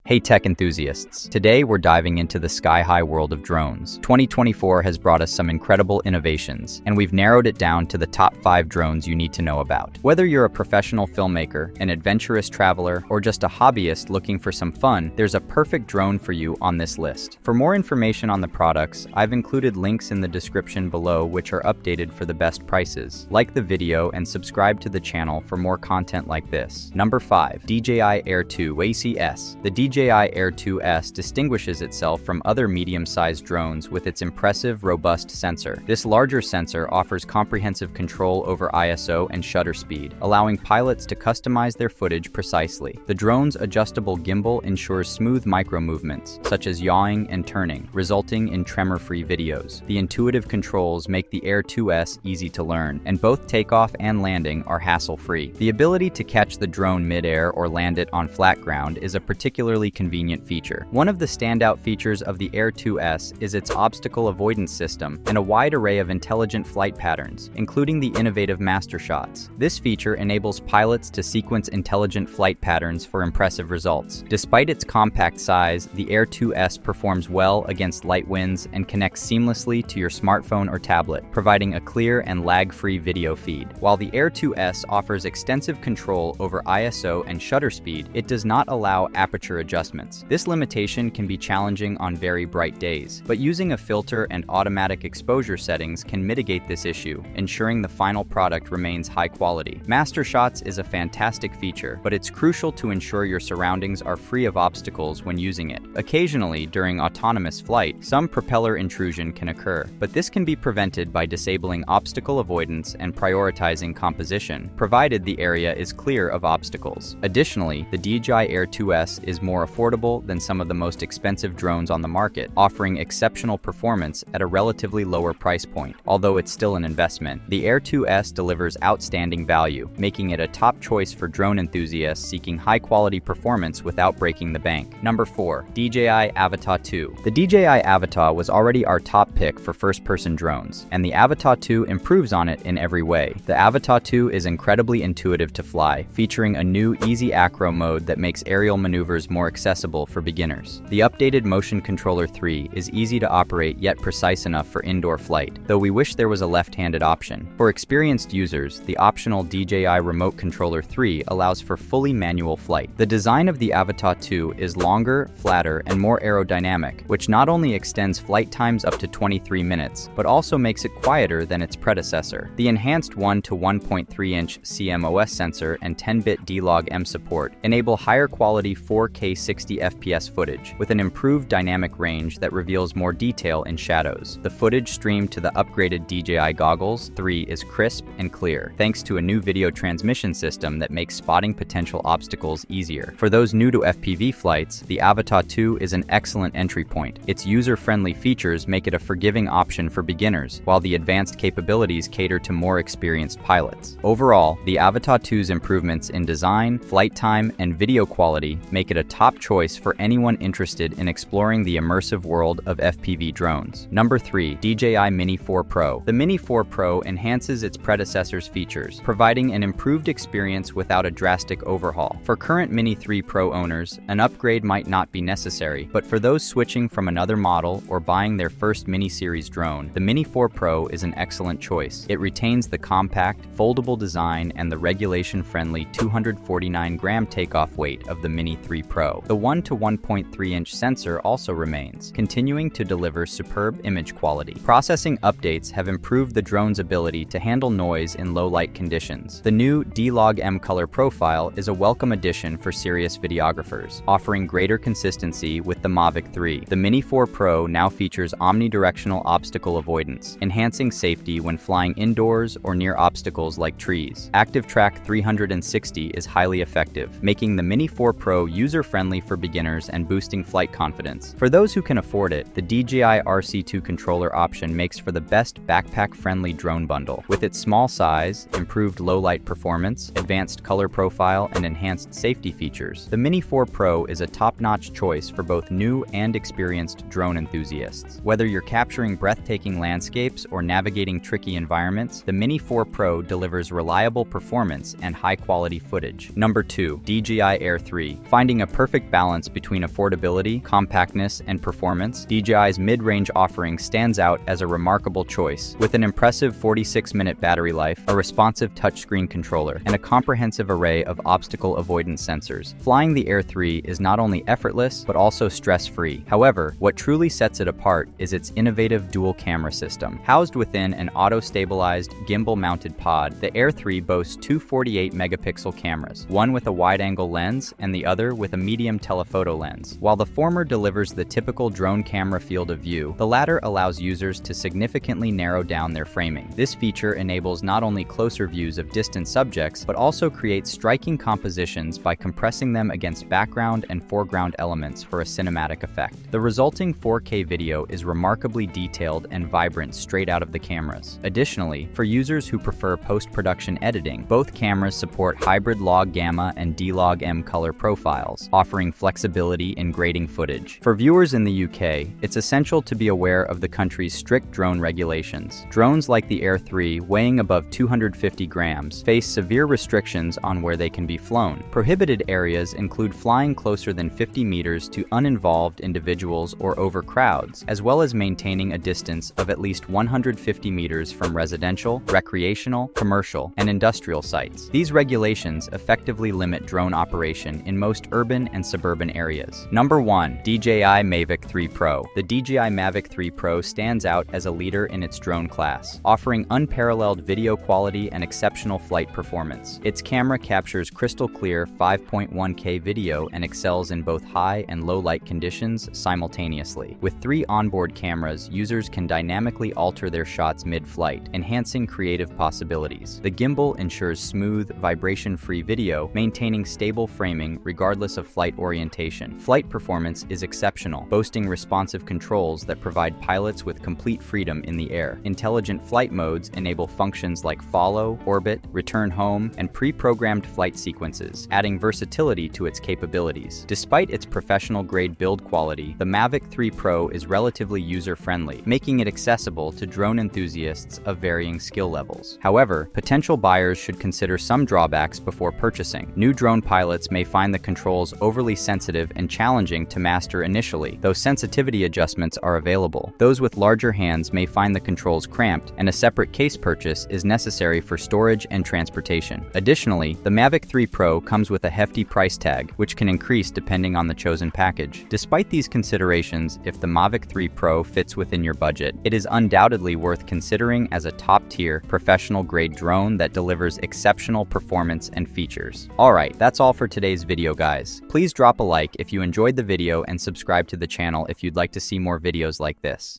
Hey tech enthusiasts, today we're diving into the sky-high world of drones. 2024 has brought us some incredible innovations, and we've narrowed it down to the top 5 drones you need to know about. Whether you're a professional filmmaker, an adventurous traveler, or just a hobbyist looking for some fun, there's a perfect drone for you on this list. For more information on the products, I've included links in the description below which are updated for the best prices. Like the video and subscribe to the channel for more content like this. Number 5. DJI Air 2 ACS. The DJI Air 2S distinguishes itself from other medium-sized drones with its impressive, robust sensor. This larger sensor offers comprehensive control over ISO and shutter speed, allowing pilots to customize their footage precisely. The drone's adjustable gimbal ensures smooth micro-movements, such as yawing and turning, resulting in tremor-free videos. The intuitive controls make the Air 2S easy to learn, and both takeoff and landing are hassle-free. The ability to catch the drone mid-air or land it on flat ground is a particularly convenient feature. One of the standout features of the Air 2S is its obstacle avoidance system and a wide array of intelligent flight patterns, including the innovative master shots. This feature enables pilots to sequence intelligent flight patterns for impressive results. Despite its compact size, the Air 2S performs well against light winds and connects seamlessly to your smartphone or tablet, providing a clear and lag-free video feed. While the Air 2S offers extensive control over ISO and shutter speed, it does not allow aperture adjustments. This limitation can be challenging on very bright days, but using a filter and automatic exposure settings can mitigate this issue, ensuring the final product remains high quality. Master Shots is a fantastic feature, but it's crucial to ensure your surroundings are free of obstacles when using it. Occasionally, during autonomous flight, some propeller intrusion can occur, but this can be prevented by disabling obstacle avoidance and prioritizing composition, provided the area is clear of obstacles. Additionally, the DJI Air 2S is more affordable than some of the most expensive drones on the market, offering exceptional performance at a relatively lower price point. Although it's still an investment, the Air 2S delivers outstanding value, making it a top choice for drone enthusiasts seeking high-quality performance without breaking the bank. Number 4. DJI Avata 2. The DJI Avata was already our top pick for first-person drones, and the Avata 2 improves on it in every way. The Avata 2 is incredibly intuitive to fly, featuring a new Easy Acro mode that makes aerial maneuvers more accessible for beginners. The updated Motion Controller 3 is easy to operate yet precise enough for indoor flight, though we wish there was a left-handed option. For experienced users, the optional DJI Remote Controller 3 allows for fully manual flight. The design of the Avata 2 is longer, flatter, and more aerodynamic, which not only extends flight times up to 23 minutes, but also makes it quieter than its predecessor. The enhanced 1 to 1.3-inch CMOS sensor and 10-bit D-Log-M support enable higher quality 4K 60 FPS footage, with an improved dynamic range that reveals more detail in shadows. The footage streamed to the upgraded DJI Goggles 3 is crisp and clear, thanks to a new video transmission system that makes spotting potential obstacles easier. For those new to FPV flights, the Avata 2 is an excellent entry point. Its user-friendly features make it a forgiving option for beginners, while the advanced capabilities cater to more experienced pilots. Overall, the Avata 2's improvements in design, flight time, and video quality make it a top choice for anyone interested in exploring the immersive world of FPV drones. Number 3. DJI Mini 4 Pro. The Mini 4 Pro enhances its predecessor's features, providing an improved experience without a drastic overhaul. For current Mini 3 Pro owners, an upgrade might not be necessary, but for those switching from another model or buying their first Mini series drone, the Mini 4 Pro is an excellent choice. It retains the compact, foldable design and the regulation-friendly 249-gram takeoff weight of the Mini 3 Pro. The 1 to 1.3-inch sensor also remains, continuing to deliver superb image quality. Processing updates have improved the drone's ability to handle noise in low-light conditions. The new D-Log-M color profile is a welcome addition for serious videographers, offering greater consistency with the Mavic 3. The Mini 4 Pro now features omnidirectional obstacle avoidance, enhancing safety when flying indoors or near obstacles like trees. Active Track 360 is highly effective, making the Mini 4 Pro user-friendly for beginners and boosting flight confidence. For those who can afford it, the DJI RC2 controller option makes for the best backpack-friendly drone bundle. With its small size, improved low-light performance, advanced color profile, and enhanced safety features, the Mini 4 Pro is a top-notch choice for both new and experienced drone enthusiasts. Whether you're capturing breathtaking landscapes or navigating tricky environments, the Mini 4 Pro delivers reliable performance and high-quality footage. Number 2. DJI Air 3. Finding a perfect perfect balance between affordability, compactness, and performance, DJI's mid-range offering stands out as a remarkable choice. With an impressive 46-minute battery life, a responsive touchscreen controller, and a comprehensive array of obstacle avoidance sensors, flying the Air 3 is not only effortless, but also stress-free. However, what truly sets it apart is its innovative dual-camera system. Housed within an auto-stabilized, gimbal-mounted pod, the Air 3 boasts two 48-megapixel cameras, one with a wide-angle lens and the other with a medium telephoto lens. While the former delivers the typical drone camera field of view, the latter allows users to significantly narrow down their framing. This feature enables not only closer views of distant subjects, but also creates striking compositions by compressing them against background and foreground elements for a cinematic effect. The resulting 4K video is remarkably detailed and vibrant straight out of the cameras. Additionally, for users who prefer post-production editing, both cameras support hybrid log gamma and D-Log M color profiles, offering flexibility in grading footage. For viewers in the UK, it's essential to be aware of the country's strict drone regulations. Drones like the Air 3, weighing above 250 grams, face severe restrictions on where they can be flown. Prohibited areas include flying closer than 50 meters to uninvolved individuals or over crowds, as well as maintaining a distance of at least 150 meters from residential, recreational, commercial, and industrial sites. These regulations effectively limit drone operation in most urban and suburban areas. Number 1. DJI Mavic 3 Pro. The DJI Mavic 3 Pro stands out as a leader in its drone class, offering unparalleled video quality and exceptional flight performance. Its camera captures crystal clear 5.1K video and excels in both high and low light conditions simultaneously. With 3 onboard cameras, users can dynamically alter their shots mid-flight, enhancing creative possibilities. The gimbal ensures smooth, vibration-free video, maintaining stable framing regardless of flight orientation. Flight performance is exceptional, boasting responsive controls that provide pilots with complete freedom in the air. Intelligent flight modes enable functions like follow, orbit, return home, and pre-programmed flight sequences, adding versatility to its capabilities. Despite its professional-grade build quality, the Mavic 3 Pro is relatively user-friendly, making it accessible to drone enthusiasts of varying skill levels. However, potential buyers should consider some drawbacks before purchasing. New drone pilots may find the controls overly sensitive and challenging to master initially, though sensitivity adjustments are available. Those with larger hands may find the controls cramped, and a separate case purchase is necessary for storage and transportation. Additionally, the Mavic 3 Pro comes with a hefty price tag, which can increase depending on the chosen package. Despite these considerations, if the Mavic 3 Pro fits within your budget, it is undoubtedly worth considering as a top-tier, professional-grade drone that delivers exceptional performance and features. Alright, that's all for today's video, guys. Please drop a like if you enjoyed the video and subscribe to the channel if you'd like to see more videos like this.